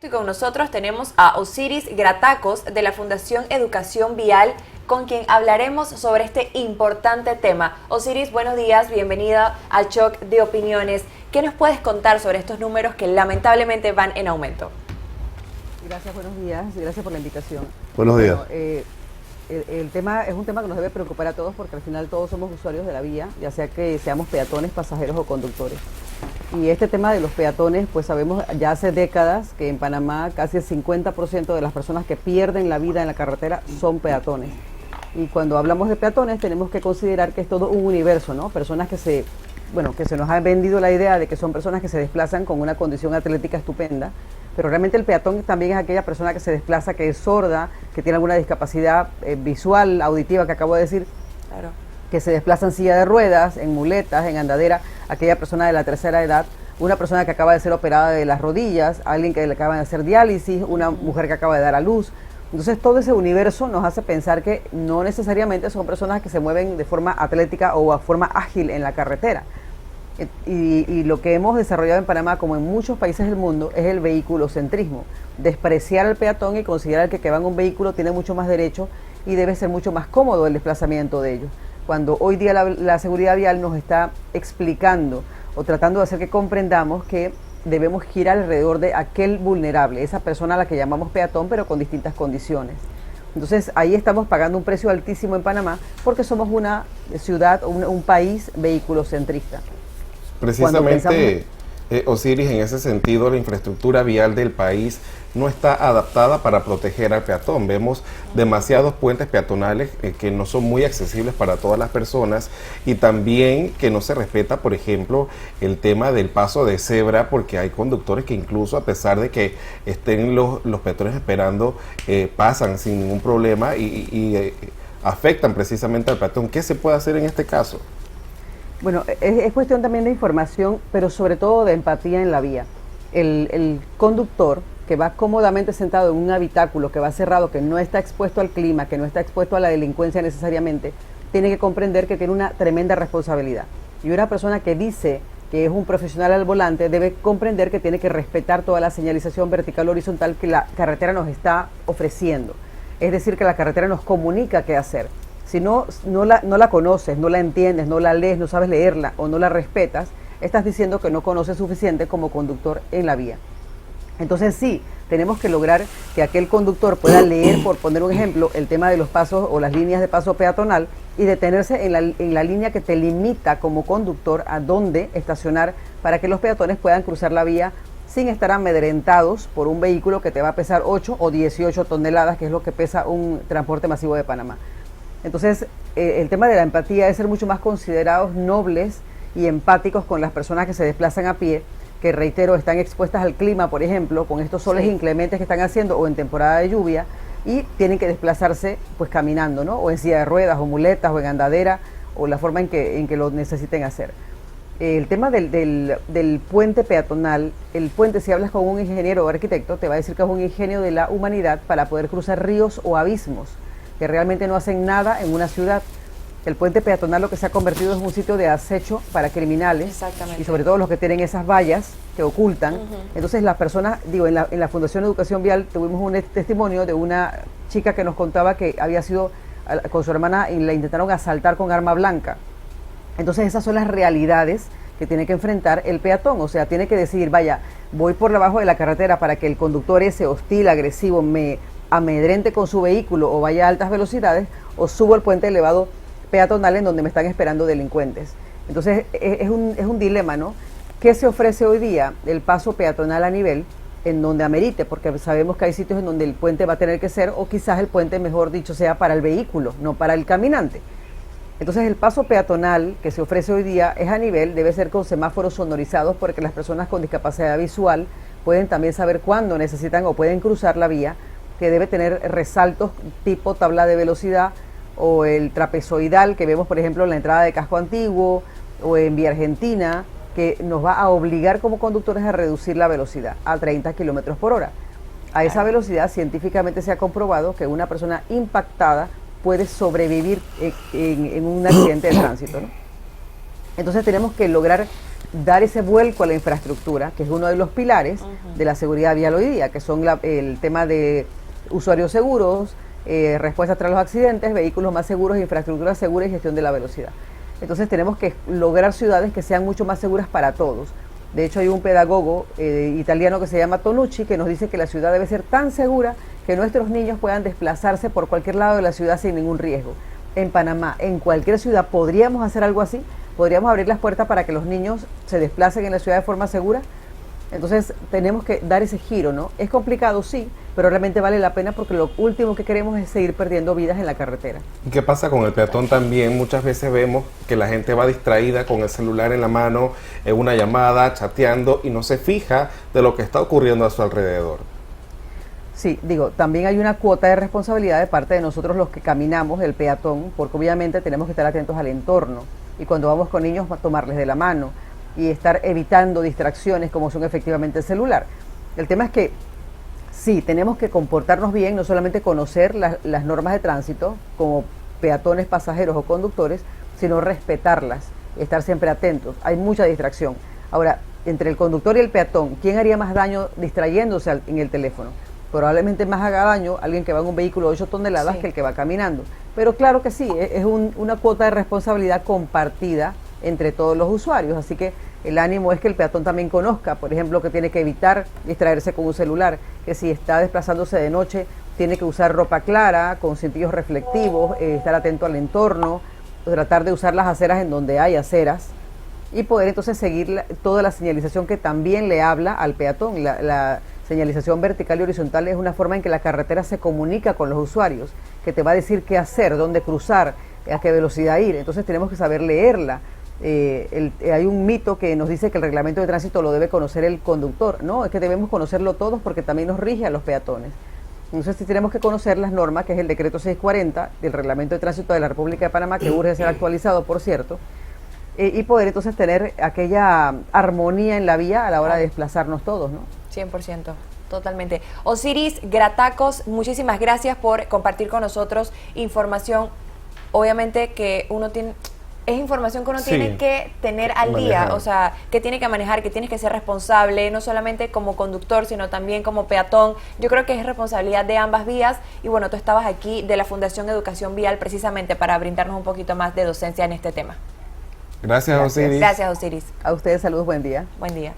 Y con nosotros tenemos a Osiris Gratacos de la Fundación Educación Vial, con quien hablaremos sobre este importante tema. Osiris, buenos días, bienvenida al Choc de Opiniones. ¿Qué nos puedes contar sobre estos números que lamentablemente van en aumento? Gracias, buenos días, y gracias por la invitación. Buenos días. Bueno, el tema es un tema que nos debe preocupar a todos porque al final todos somos usuarios de la vía, ya sea que seamos peatones, pasajeros o conductores. Y este tema de los peatones, pues sabemos ya hace décadas que en Panamá casi el 50% de las personas que pierden la vida en la carretera son peatones. Y cuando hablamos de peatones tenemos que considerar que es todo un universo, ¿no? Personas que se nos ha vendido la idea de que son personas que se desplazan con una condición atlética estupenda, pero realmente el peatón también es aquella persona que se desplaza, que es sorda, que tiene alguna discapacidad visual, auditiva, que acabo de decir. Claro. Que se desplaza en silla de ruedas, en muletas, en andadera, aquella persona de la tercera edad, una persona que acaba de ser operada de las rodillas, alguien que le acaba de hacer diálisis, una mujer que acaba de dar a luz. Entonces todo ese universo nos hace pensar que no necesariamente son personas que se mueven de forma atlética o a forma ágil en la carretera. Y lo que hemos desarrollado en Panamá, como en muchos países del mundo, es el vehiculocentrismo. Despreciar al peatón y considerar que va en un vehículo tiene mucho más derecho y debe ser mucho más cómodo el desplazamiento de ellos. Cuando hoy día la seguridad vial nos está explicando o tratando de hacer que comprendamos que debemos girar alrededor de aquel vulnerable, esa persona a la que llamamos peatón, pero con distintas condiciones. Entonces ahí estamos pagando un precio altísimo en Panamá porque somos una ciudad, un país vehiculocentrista. Precisamente, Osiris, en ese sentido, la infraestructura vial del país no está adaptada para proteger al peatón. Vemos demasiados puentes peatonales que no son muy accesibles para todas las personas y también que no se respeta, por ejemplo, el tema del paso de cebra, porque hay conductores que incluso a pesar de que estén los peatones esperando, pasan sin ningún problema y afectan precisamente al peatón. ¿Qué se puede hacer en este caso? Bueno, es cuestión también de información, pero sobre todo de empatía en la vía. El conductor que va cómodamente sentado en un habitáculo que va cerrado, que no está expuesto al clima, que no está expuesto a la delincuencia necesariamente, tiene que comprender que tiene una tremenda responsabilidad. Y una persona que dice que es un profesional al volante debe comprender que tiene que respetar toda la señalización vertical horizontal que la carretera nos está ofreciendo. Es decir, que la carretera nos comunica qué hacer. Si no la conoces, no la entiendes, no la lees, no sabes leerla o no la respetas, estás diciendo que no conoces suficiente como conductor en la vía. Entonces sí, tenemos que lograr que aquel conductor pueda leer, por poner un ejemplo, el tema de los pasos o las líneas de paso peatonal y detenerse en la línea que te limita como conductor a dónde estacionar para que los peatones puedan cruzar la vía sin estar amedrentados por un vehículo que te va a pesar 8 o 18 toneladas, que es lo que pesa un transporte masivo de Panamá. Entonces, el tema de la empatía es ser mucho más considerados, nobles y empáticos con las personas que se desplazan a pie, que reitero, están expuestas al clima, por ejemplo, con estos soles inclementes que están haciendo o en temporada de lluvia y tienen que desplazarse pues caminando, ¿no? O en silla de ruedas o muletas o en andadera o la forma en que lo necesiten hacer. El tema del puente peatonal, el puente, si hablas con un ingeniero o arquitecto, te va a decir que es un ingenio de la humanidad para poder cruzar ríos o abismos que realmente no hacen nada en una ciudad. El puente peatonal lo que se ha convertido es un sitio de acecho para criminales. Exactamente. Y sobre todo los que tienen esas vallas que ocultan. Entonces las personas, en la Fundación Educación Vial tuvimos un testimonio de una chica que nos contaba que había sido con su hermana y la intentaron asaltar con arma blanca. Entonces esas son las realidades que tiene que enfrentar el peatón, o sea, tiene que decidir, vaya, voy por debajo de la carretera para que el conductor ese hostil, agresivo, me amedrente con su vehículo o vaya a altas velocidades, o subo el puente elevado peatonal en donde me están esperando delincuentes. Entonces es un dilema, ¿no? ¿Qué se ofrece hoy día? El paso peatonal a nivel en donde amerite, porque sabemos que hay sitios en donde el puente va a tener que ser, o quizás el puente, mejor dicho, sea para el vehículo, no para el caminante. Entonces el paso peatonal que se ofrece hoy día es a nivel, debe ser con semáforos sonorizados porque las personas con discapacidad visual pueden también saber cuándo necesitan o pueden cruzar la vía, que debe tener resaltos tipo tabla de velocidad o el trapezoidal que vemos, por ejemplo, en la entrada de Casco Antiguo o en Vía Argentina, que nos va a obligar como conductores a reducir la velocidad a 30 kilómetros por hora. A esa velocidad científicamente se ha comprobado que una persona impactada puede sobrevivir en un accidente de tránsito, ¿no? Entonces tenemos que lograr dar ese vuelco a la infraestructura, que es uno de los pilares de la seguridad vial hoy día, que son el tema de usuarios seguros, respuesta tras los accidentes, vehículos más seguros, infraestructura segura y gestión de la velocidad. Entonces tenemos que lograr ciudades que sean mucho más seguras para todos. De hecho, hay un pedagogo italiano que se llama Tonucci, que nos dice que la ciudad debe ser tan segura que nuestros niños puedan desplazarse por cualquier lado de la ciudad sin ningún riesgo. En Panamá, en cualquier ciudad, ¿podríamos hacer algo así? ¿Podríamos abrir las puertas para que los niños se desplacen en la ciudad de forma segura? Entonces tenemos que dar ese giro, ¿no? Es complicado, sí, pero realmente vale la pena porque lo último que queremos es seguir perdiendo vidas en la carretera. ¿Y qué pasa con el peatón también? Muchas veces vemos que la gente va distraída con el celular en la mano, en una llamada, chateando y no se fija de lo que está ocurriendo a su alrededor. Sí, digo, también hay una cuota de responsabilidad de parte de nosotros los que caminamos, el peatón, porque obviamente tenemos que estar atentos al entorno y cuando vamos con niños tomarles de la mano y estar evitando distracciones como son efectivamente el celular. El tema es que sí, tenemos que comportarnos bien, no solamente conocer las normas de tránsito como peatones, pasajeros o conductores, sino respetarlas, estar siempre atentos. Hay mucha distracción. Ahora, entre el conductor y el peatón, ¿quién haría más daño distrayéndose en el teléfono? Probablemente más haga daño alguien que va en un vehículo de 8 toneladas que el que va caminando. Pero claro que sí, es una cuota de responsabilidad compartida entre todos los usuarios, así que el ánimo es que el peatón también conozca, por ejemplo, que tiene que evitar distraerse con un celular, que si está desplazándose de noche tiene que usar ropa clara, con cintillos reflectivos, estar atento al entorno, tratar de usar las aceras en donde hay aceras y poder entonces seguir toda la señalización que también le habla al peatón. La señalización vertical y horizontal es una forma en que la carretera se comunica con los usuarios, que te va a decir qué hacer, dónde cruzar, a qué velocidad ir, entonces tenemos que saber leerla. Hay un mito que nos dice que el reglamento de tránsito lo debe conocer el conductor. No, es que debemos conocerlo todos porque también nos rige a los peatones. Entonces sí tenemos que conocer las normas, que es el decreto 640 del reglamento de tránsito de la República de Panamá, que urge ser actualizado, por cierto, y poder entonces tener aquella armonía en la vía a la hora de desplazarnos todos, ¿no? 100%. Totalmente. Osiris Gratacos, muchísimas gracias por compartir con nosotros información, obviamente que uno tiene... Es información que uno tiene que tener al día, o sea, que tiene que manejar, que tiene que ser responsable, no solamente como conductor, sino también como peatón. Yo creo que es responsabilidad de ambas vías. Y bueno, tú estabas aquí de la Fundación Educación Vial precisamente para brindarnos un poquito más de docencia en este tema. Gracias, Osiris. Gracias, Osiris. A ustedes, saludos, buen día. Buen día.